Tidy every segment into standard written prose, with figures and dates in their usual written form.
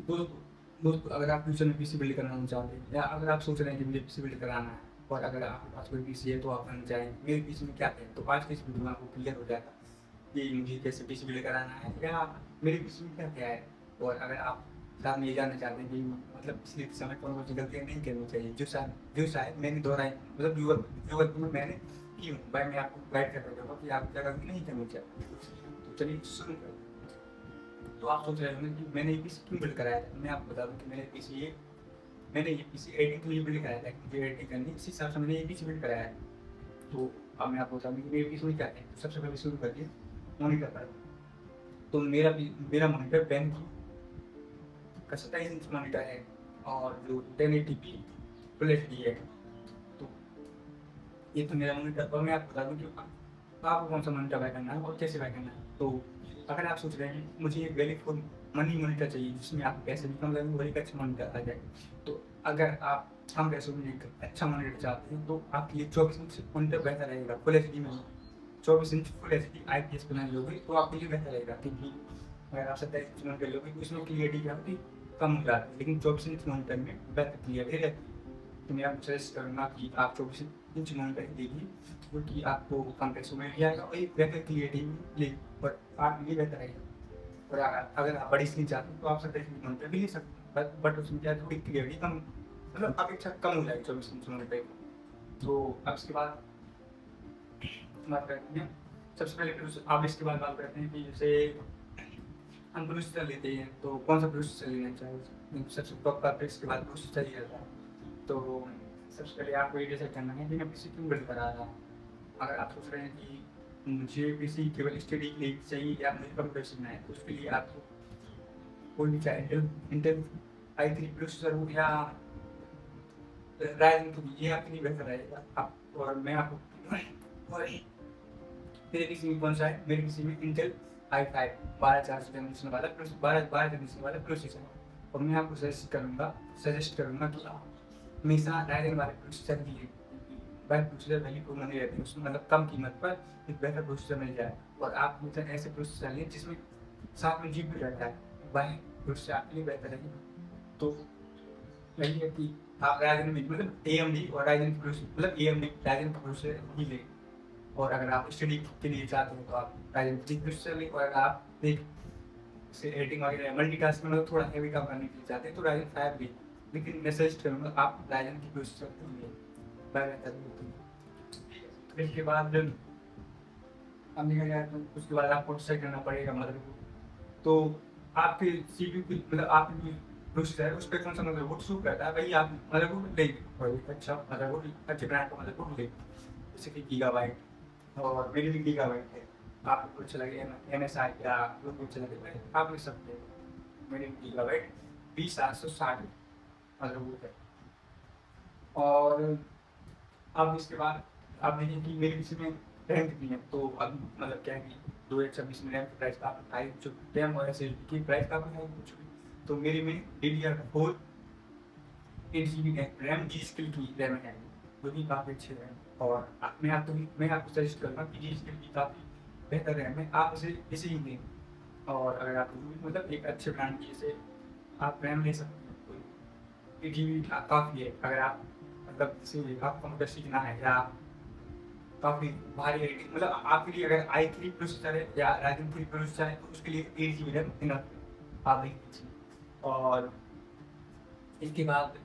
दोस्त दोस्त अगर आप फ्यूचर में पीसी बिल्ड कराना चाहते हैं या अगर आप सोच रहे हैं कि मुझे पीसी बिल्ड कराना है और अगर आपके पास कोई पीसी है तो आप करना चाहें मेरे पीसी में क्या है, तो आज के इस वीडियो में आपको क्लियर हो जाएगा कि मुझे कैसे पीसी बिल्ड कराना है या मेरे पीसी में क्या क्या है। और अगर आप साथ में ये जानना चाहते हैं कि मतलब पिछले समय कौन सी गलतियाँ नहीं करनी चाहिए जो शायद मैंने दोहराई, मतलब जो गलती मैंने की हूँ भाई, मैं आपको गाइड कर रहा हूँ कि आप क्या गलती नहीं करनी चाहिए। तो चलिए शुरू करते हैं। तो आप सोच रहे होंगे कि मैंने ये पीसी क्यों बिल्ड कराया था। मैं आपको बता दूं कि मैंने ये पीसी एडिटिंग के लिए बिल्ड कराया था, मुझे एडिटिंग करनी इसी हिसाब से मैंने ये पीसी बिल्ड कराया है। तो अब मैं आपको बताऊँ कि मेरे पीसी में क्या है। तो सबसे पहले शुरू करके मॉनिटर पर। तो मेरा मॉनिटर बैंक का 27 इंच मॉनिटर है और जो 1080p फुल एच डी है। तो ये तो मेरा मॉनिटर, और मैं आपको बता दूं कि आपको कौन सा मॉनिटर बाय करना है और कैसे बाय करना है। तो अगर आप सोच रहे हैं कि मुझे एक वैलिड फॉर मनी मॉनिटर चाहिए जिसमें आप पैसे भी कम लगेंगे, वही एक अच्छा मॉनिटर आ जाए। तो अगर आप कम पैसों में एक अच्छा मॉनिटर चाहते हैं तो आपके लिए 24 इंच मॉनिटर बेहतर रहेगा फुल एच डी में। 24 inch full H D IPS panel लोगे तो आपके लिए बेहतर रहेगा, क्योंकि अगर आप 27 इंच मॉनिटर लोगे तो इसमें क्लियरिटी काफ़ी कम हो जाती है, लेकिन 24 इंच मॉनिटर में बेहतर क्लियरिटी रहती है। तो मैं आपको सजेस्ट करूँगा कि आप 24 इंच मॉनिटर देखिए, क्योंकि आपको कम पैसों में भी आएगा और एक बेहतर क्लियरिटी ले और आपके लिए बेहतर रहेगा। और अगर आप बड़ी स्क्रीन चाहते हैं तो आप 27 इंच मॉनिटर भी ले सकते हैं, बट उसमें क्या है, थोड़ी क्लियरिटी कम, मतलब अपेक्षा कम हो जाएगी 24 इंच मॉनिटर की। तो अब इसके बाद बात करते हैं, सबसे पहले फिर आप इसके बाद बात करते हैं कि जैसे हम प्रोसेसर लेते हैं तो कौन सा प्रोसेसर लेना चाहिए। सबसे टॉप का फिर इसके बाद प्रोसेसर ही रहता है। तो सबसे पहले आपको ये डिसाइड करना है कि मैं पीसी क्यों बिल्ड करा रहा हूँ। अगर आप सोच रहे हैं कि मुझे पीसी केवल स्टडी के लिए चाहिए या मुझे कंप्यूटर सीखना है, तो उसके लिए आपको कोई भी चाहे इंटेल i3 प्रोसेसर हो या राइजन टू, ये आपके लिए बेहतर रहेगा। आप और मैं आपको और मेरे पीसी में कौन सा है, मेरे पीसी में इंटेल i5 12 जनरेशन वाला प्लस 12 जनरेशन वाला प्रोसेसर है। और मैं आपको सजेस्ट करूँगा कि आप हमेशा राइजन वाले प्रोसेसर लीजिए, क्योंकि वह प्रोसेसर वैल्यू फॉर मनी रहती है, उसमें मतलब कम कीमत पर एक बेहतर प्रोसेसर मिल जाए। और आप हमेशा ऐसे प्रोसेसर लें जिसमें साथ में जीपी रहता है, वह प्रोसेसर आपके लिए बेहतर है। तो वही है कि आप राइजन में मतलब AMD और राइजन मतलब AMD राइजन का प्रोसेसर ही लें। और अगर आप स्टडी के लिए चाहते हैं तो आप राइजन 3 प्रोसेसर लें। और अगर आप एक से एडिटिंग वगैरह मल्टीटास्किंग मतलब थोड़ा हैवी काम करने के लिए चाहते हैं तो राइजन 5 लें। लेकिन मैं सजेस्ट करूँगा आप राइजन की प्रोसेसर लें, बेहतर होती है। फिर इसके बाद अब देखा जाए तो उसके बाद आपको डिसाइड करना पड़ेगा मदरबोर्ड। तो आपके CPU की मतलब आपकी जो प्रोसेसर है उस पर कौन सा मदरबोर्ड सूट करता है, वही आप मदरबोर्ड लेंगे। और एक अच्छा मदरबोर्ड, अच्छे ब्रांड का मदरबोर्ड लेंगे, जैसे कि गीगाबाइट, और मेरी भी गीगाबाइट है। आपको अच्छा लगे MSI या जो भी अच्छा लगे आप ले सकते हैं। मेरी गीगाबाइट B760 मदरबोर्ड है। और अब इसके बाद आप देखिए कि मेरे पीसी में रैम कितनी है। तो अब मतलब क्या है कि 2026 में रैम की प्राइस काफ़ी हाई हो चुकी है, रैम और SSD की प्राइस काफ़ी हाई हो चुकी है। तो मेरे में DDR4 8 GB रैम जी स्किल की रैम है, जो कि काफ़ी अच्छी रैम। और मैं आपको सजेस्ट करूँगा कि जी स्किल की काफ़ी बेहतर रैम है, आप इसे ही लें। और अगर आप मतलब एक अच्छे ब्रांड की जैसे आप रैम ले सकते हैं, तो 8 GB काफ़ी है। अगर आप मतलब जैसे आपको कंप्यूटर सीखना है या काफ़ी भारी एडिटिंग मतलब आपके लिए अगर i3 प्रोसेसर है या राइजन 3 प्रोसेसर है तो उसके लिए 8 GB रैम इनफ है, आप देख लीजिए। और इसके बाद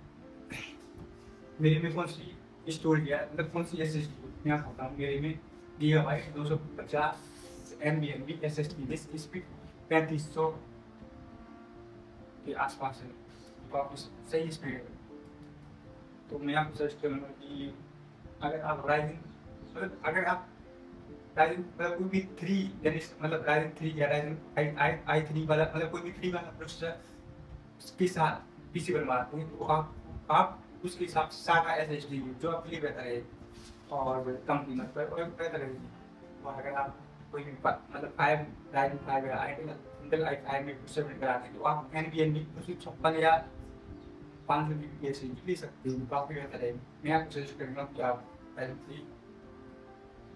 मेरे में कौन सी स्टोरेज है, मतलब कौन सी SSD मैं आपको बताऊँ। मेरे में गीगाबाइट 250 NVMe SSD स्पीड 3500 के आसपास है, तो आपकी सही स्पीड है। तो मैं आपको सजेस्ट करूँगा कि अगर आप राइजन मतलब अगर आप राइजन मतलब कोई भी 3 जनरेशन मतलब राइजन 3 या राइजन आई 3 वाला मतलब कोई भी 3 वाला प्रोसेसर के साथ पीसी बनवाते हैं, तो आप उसके हिसाब से साटा SSD जो आपके लिए बेहतर है और कम कीमत पर और बेहतर रहेगी। और अगर आप कोई भी मतलब 5 राइजन 5 या इंटेल i5 में प्रोसेसर कराते हैं तो आप NVMe 256 या 500 GB की SSD ले सकते हैं, काफ़ी बेहतर है। मैं आपको सजेस्ट करूँगा कि आप राइजन 3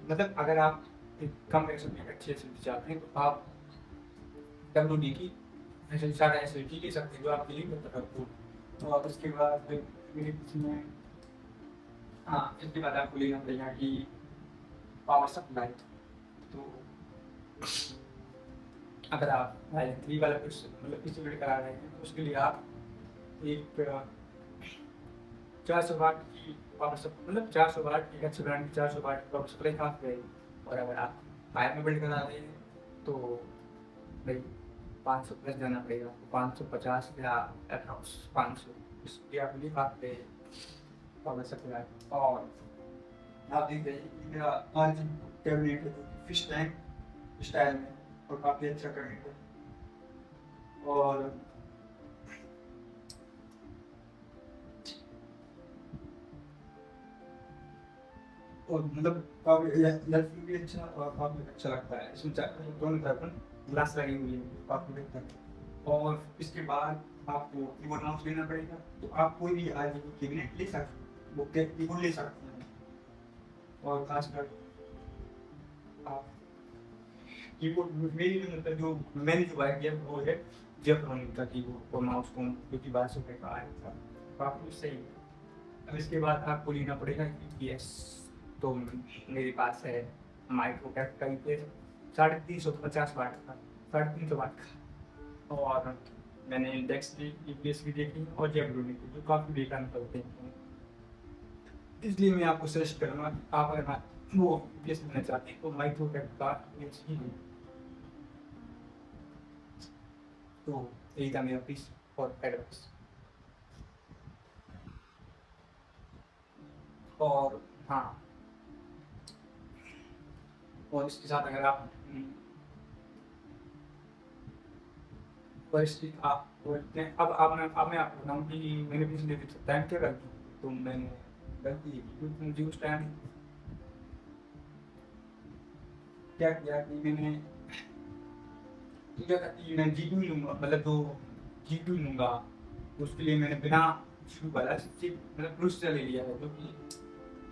मतलब अगर आप एक कम पैसों में अच्छी एसएसडी चाहते हैं तो आप WD की ऐसे सारा ऐसे ले सकते हैं जो आपके लिए बेहतर हो। और उसके बाद मेरे पीछे में, हाँ इसके बाद आपको लेना पड़ेगा कि पावर सप्लाई। तो अगर आप थ्री वाला कुछ मतलब पीछे बिल्ड करा रहे हैं तो उसके लिए आप एक 400 वाट की पावर सप्लाई, मतलब 400 वाट एक अच्छे ब्रांड की 400 वाट की पावर सप्लाई काफ़ी रहेगी। और अगर आप फायर में बिल्ड करा रहे हैं तो भाई 500 प्लस जाना पड़ेगा, 550 या अप्रॉक्स 500, इसलिए आपके लिए काफ़ी रहेगी पावर सप्लाई। और आप देख रहे हैं मेरा आज कैबिनेट है फिश टैंक स्टाइल में, और काफ़ी अच्छा कैबिनेट है। और मतलब काफ़ी लड़की भी अच्छा और काफ़ी अच्छा लगता है। इसमें दोनों तरफ ग्लास लगी हुई है, काफ़ी बेहतर है। और इसके बाद आपको कीबोर्ड माउस लेना पड़ेगा। तो आप कोई भी आज कैबिनेट ले सकते हैं, वो कीबोर्ड ले सकते हैं। और खासकर आप कीबोर्ड मेरी मतलब जो मैंने जो बाय किया वो है जेब्रॉनिक का कीबोर्ड और माउस को, जो कि 1200 का आया था, काफ़ी सही है। अब इसके बाद आपको लेना पड़ेगा यूपीएस। तो मेरे पास है माइक्रोटेक का यूपीएस 350 वाट का, 350 वाट का। और मैंने इंडेक्स की यूपीएस भी देखी और जेब्रॉनिक की, जो काफ़ी बेकार निकलते हैं। इसलिए मैं आपको सजेस्ट करूँगा कि आप अगर वो यूपीएस लेना चाहते हैं तो माइक्रोटेक का यूपीएस ही लें। तो यही था मेरा पीस और एडवाइस। और हाँ, और इसके साथ अगर आप परिस्थिति आप बोलते हैं, अब मैं आपको बताऊँ कि मैंने पिछले टाइम क्या गलती की। तो मैंने गलती की क्योंकि मुझे उस टाइम क्या किया कि मैंने क्या था कि मैं जी पी लूँगा, मतलब तो जी पी लूँगा, तो उसके लिए मैंने बिना जी वाला सिर्फ मतलब प्रोसेसर ले लिया है, जो कि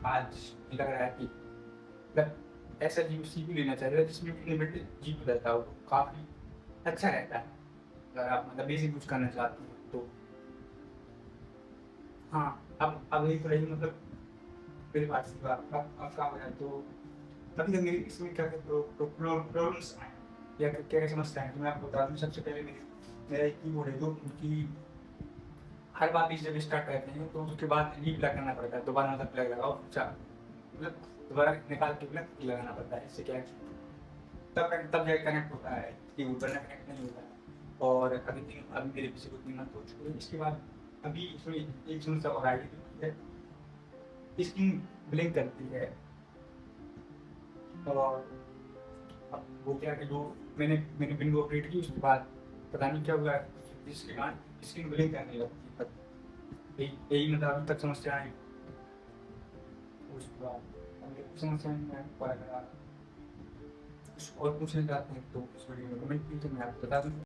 आज लग रहा है कि मतलब ऐसा जी सी पी लेना चाहिए जिसमें इनबिल्ट जी पी रहता हो, काफ़ी अच्छा रहता है अगर आप मतलब बेसिक यूज करना चाहते हैं तो। हाँ, अब एक रही मतलब मेरे पास की बात, अब काम है तो कभी कभी इसमें क्या प्रॉब्लम्स आए या क्या क्या समस्या है, तो मैं आपको बता दूँ। सबसे पहले मेरा एक कीबोर्ड है जो कि हर बार इस जब स्टार्ट करते हैं तो उसके बाद रीप्लग करना पड़ता है, दोबारा मतलब प्लग लगाओ, अच्छा मतलब दोबारा निकाल के प्लग लगाना पड़ता है। इससे क्या है तब जाके कनेक्ट होता है, कीबोर्ड वरना कनेक्ट नहीं होता है। और अभी मेरे पीछे को 3 मंथ हो चुके हैं। इसके बाद अभी इसमें एक समस्या और आई है, स्क्रीन ब्लिंक करती है। और अब वो क्या कि जो मैंने मैंने विंडो ऑपरेट की उसके बाद पता नहीं क्या हुआ, जिसके कारण स्क्रीन ब्लिंक करने लगती है। यही मतलब अभी तक समस्या है। उसके बाद अभी समस्या नहीं है, पर अगर आप कुछ और पूछना चाहते हैं तो उस वीडियो में कमेंट कीजिए, मैं आपको बता दूँ।